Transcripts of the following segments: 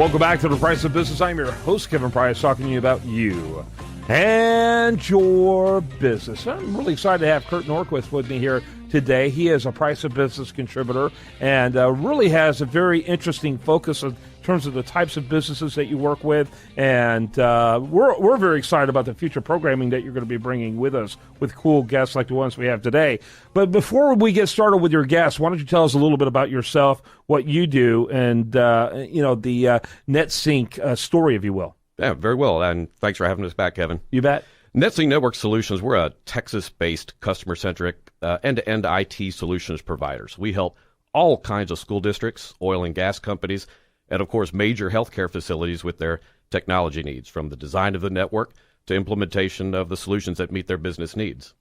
Welcome back to The Price of Business. I'm your host, Kevin Price, talking to you about you and your business. I'm really excited to have Kurt Nordquist with me here today. He is a Price of Business contributor and really has a very interesting focus in terms of the types of businesses that you work with. And we're very excited about the future programming that you're going to be bringing with us with cool guests like the ones we have today. But before we get started with your guests, why don't you tell us a little bit about yourself, what you do, and the NetSync story, if you will. Yeah, very well. And thanks for having us back, Kevin. You bet. NetSync Network Solutions, we're a Texas-based, customer-centric, end-to-end IT solutions providers. We help all kinds of school districts, oil and gas companies, and, of course, major healthcare facilities with their technology needs, from the design of the network to implementation of the solutions that meet their business needs.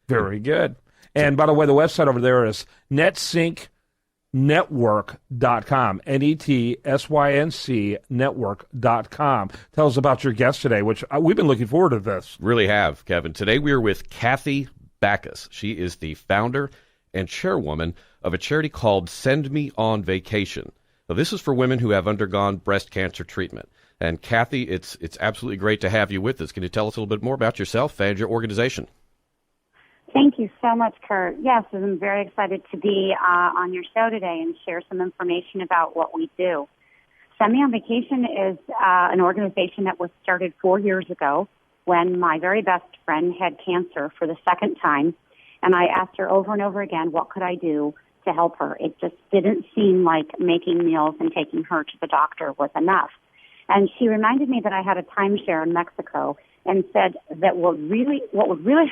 Very good. And, by the way, the website over there is netsyncnetwork.com, NETSYNC network.com. Tell us about your guest today, which we've been looking forward to this. Really have, Kevin. Today we are with Cathy Backus. She is the founder and chairwoman of a charity called Send Me on Vacation. Now, this is for women who have undergone breast cancer treatment. And Cathy, it's absolutely great to have you with us. Can you tell us a little bit more about yourself and your organization? Thank you so much, Kurt. Yes, I'm very excited to be on your show today and share some information about what we do. Send Me on Vacation is an organization that was started 4 years ago when my very best friend had cancer for the second time, and I asked her over and over again, what could I do to help her? It just didn't seem like making meals and taking her to the doctor was enough. And she reminded me that I had a timeshare in Mexico and said that what would really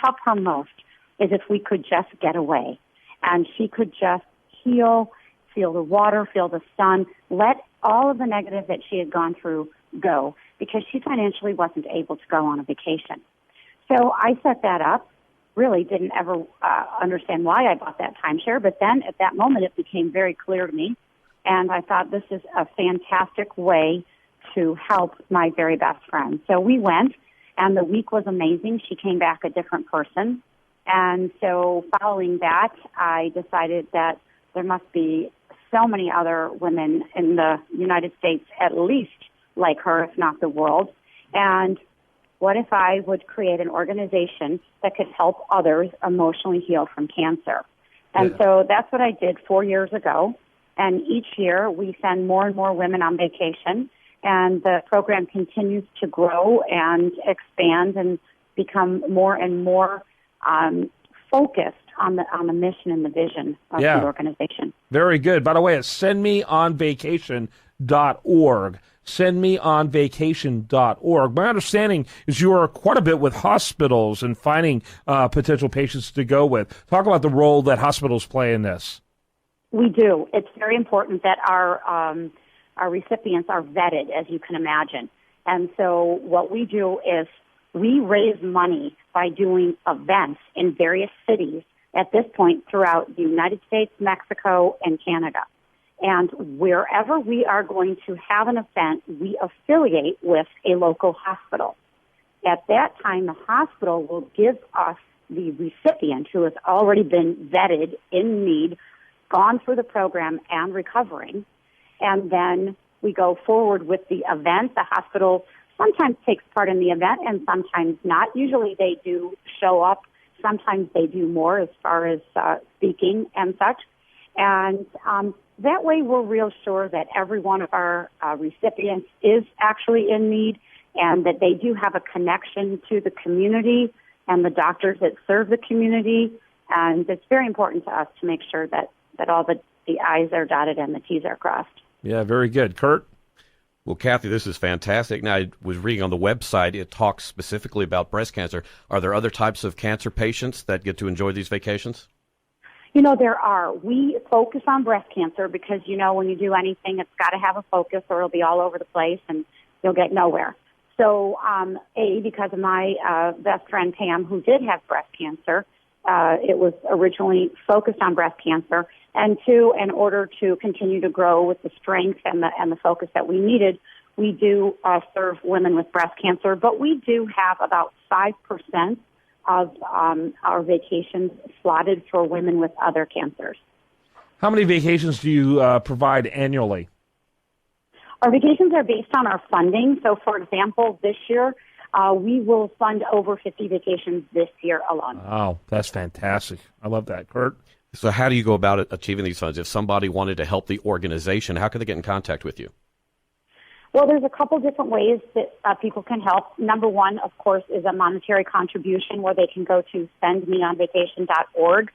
help her most is if we could just get away and she could just heal, feel the water, feel the sun, let all of the negative that she had gone through go, because she financially wasn't able to go on a vacation. So I set that up, really didn't ever understand why I bought that timeshare, but then at that moment it became very clear to me, and I thought this is a fantastic way to help my very best friend. So we went, and the week was amazing. She came back a different person. And so following that, I decided that there must be so many other women in the United States, at least like her, if not the world. And what if I would create an organization that could help others emotionally heal from cancer? And so that's what I did 4 years ago. And each year we send more and more women on vacation. And the program continues to grow and expand and become more and more focused on the mission and the vision of the organization. Very good. By the way, it's sendmeonvacation.org. Sendmeonvacation.org. My understanding is you are quite a bit with hospitals and finding potential patients to go with. Talk about the role that hospitals play in this. We do. It's very important that our recipients are vetted, as you can imagine. And so what we do is we raise money by doing events in various cities at this point throughout the United States, Mexico, and Canada. And wherever we are going to have an event, we affiliate with a local hospital. At that time, the hospital will give us the recipient who has already been vetted, in need, gone through the program and recovering. And then we go forward with the event. The hospital sometimes takes part in the event and sometimes not. Usually they do show up. Sometimes they do more as far as speaking and such. And that way we're real sure that every one of our recipients is actually in need and that they do have a connection to the community and the doctors that serve the community. And it's very important to us to make sure that all the I's are dotted and the T's are crossed. Yeah, very good. Kurt? Well, Cathy, this is fantastic. Now, I was reading on the website, it talks specifically about breast cancer. Are there other types of cancer patients that get to enjoy these vacations? You know, there are. We focus on breast cancer because, you know, when you do anything, it's got to have a focus or it'll be all over the place and you'll get nowhere. So, because of my best friend, Pam, who did have breast cancer, it was originally focused on breast cancer. And two, in order to continue to grow with the strength and the focus that we needed, we do serve women with breast cancer, but we do have about 5% of our vacations slotted for women with other cancers. How many vacations do you provide annually? Our vacations are based on our funding. So, for example, this year, we will fund over 50 vacations this year alone. Wow, that's fantastic. I love that. Kurt? So how do you go about achieving these funds? If somebody wanted to help the organization, how can they get in contact with you? Well, there's a couple different ways that people can help. Number one, of course, is a monetary contribution where they can go to sendmeonvacation.org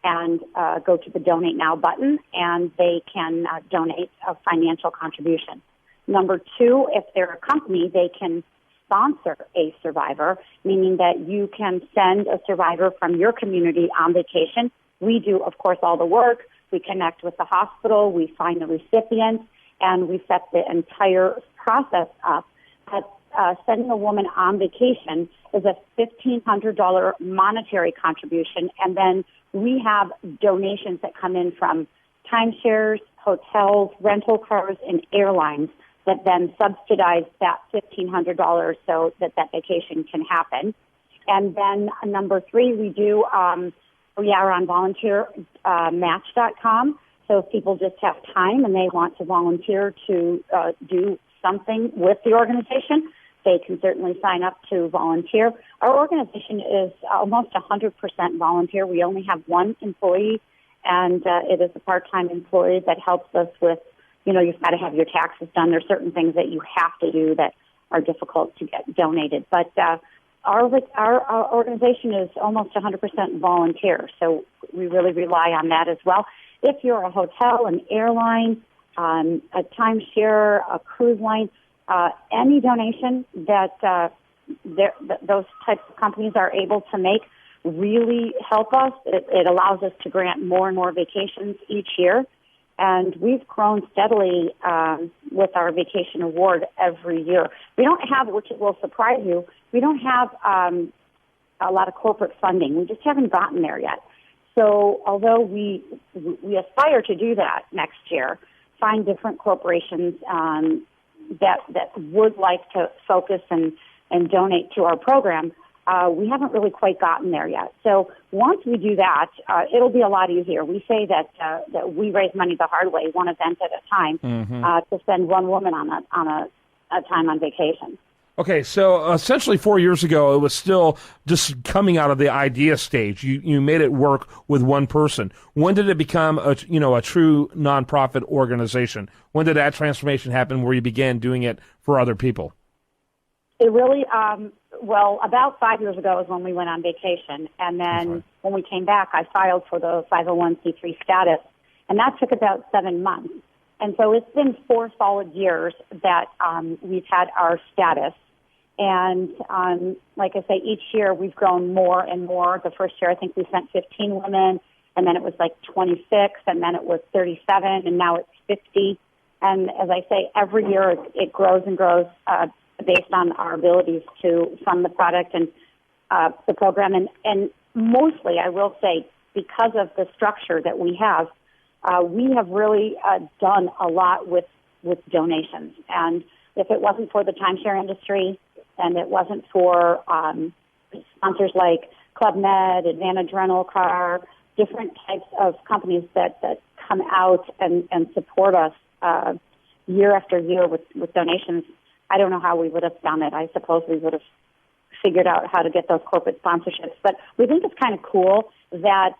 and go to the Donate Now button, and they can donate a financial contribution. Number two, if they're a company, they can sponsor a survivor, meaning that you can send a survivor from your community on vacation. We do, of course, all the work. We connect with the hospital. We find the recipient, and we set the entire process up. But sending a woman on vacation is a $1,500 monetary contribution, and then we have donations that come in from timeshares, hotels, rental cars, and airlines that then subsidize that $1,500 so that vacation can happen. And then number three, we are on volunteermatch.com. So if people just have time and they want to volunteer to do something with the organization, they can certainly sign up to volunteer. Our organization is almost 100% volunteer. We only have one employee, and it is a part-time employee that helps us with, you've got to have your taxes done. There's certain things that you have to do that are difficult to get donated. But our organization is almost 100% volunteer, so we really rely on that as well. If you're a hotel, an airline, a timeshare, a cruise line, any donation that those types of companies are able to make really help us. It allows us to grant more and more vacations each year. And we've grown steadily with our vacation award every year. We don't have, which will surprise you, we don't have a lot of corporate funding. We just haven't gotten there yet. So although we aspire to do that next year, find different corporations that would like to focus and donate to our program, we haven't really quite gotten there yet. So once we do that, it'll be a lot easier. We say that we raise money the hard way, one event at a time, to send one woman on a time on vacation. Okay, so essentially 4 years ago, it was still just coming out of the idea stage. You made it work with one person. When did it become a true nonprofit organization? When did that transformation happen where you began doing it for other people? It really, about 5 years ago is when we went on vacation. And then when we came back, I filed for the 501c3 status, and that took about 7 months. And so it's been 4 solid years that we've had our status. And like I say, each year we've grown more and more. The first year I think we sent 15 women, and then it was like 26, and then it was 37, and now it's 50. And as I say, every year it grows and grows based on our abilities to fund the product and the program. And mostly, I will say, because of the structure that we have really done a lot with donations. And if it wasn't for the timeshare industry and it wasn't for sponsors like Club Med, Advantage Rental Car, different types of companies that come out and support us year after year with donations, I don't know how we would have done it. I suppose we would have figured out how to get those corporate sponsorships. But we think it's kind of cool that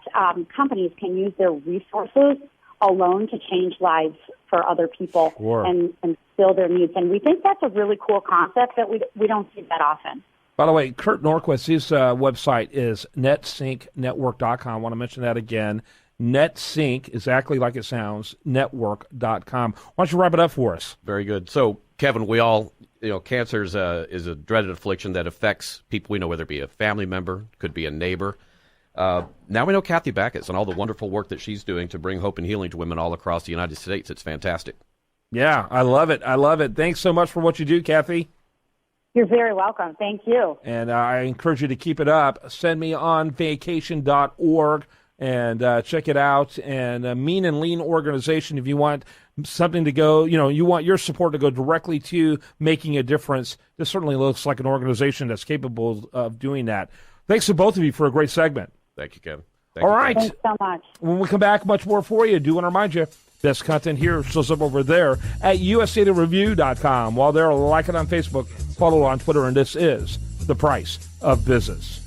companies can use their resources alone to change lives for other people and fill their needs. And we think that's a really cool concept that we don't see that often. By the way, Kurt Nordquist, his website is netsyncnetwork.com. I want to mention that again. NetSync, exactly like it sounds, network.com. Why don't you wrap it up for us? Very good. So, Kevin, we all, cancer is a dreaded affliction that affects people we know, whether it be a family member, could be a neighbor. Now we know Cathy Backus and all the wonderful work that she's doing to bring hope and healing to women all across the United States. It's fantastic. Yeah, I love it. Thanks so much for what you do, Cathy. You're very welcome. Thank you. And I encourage you to keep it up. Sendmeonvacation.org. And check it out. And a mean and lean organization, if you want something to go, you want your support to go directly to making a difference, this certainly looks like an organization that's capable of doing that. Thanks to both of you for a great segment. Thank you, Kevin. All right. Thanks so much. When we come back, much more for you. Do want to remind you, Best content here shows up over there at usdatareview.com. While they're, like it on Facebook, follow on Twitter, and this is The Price of Business.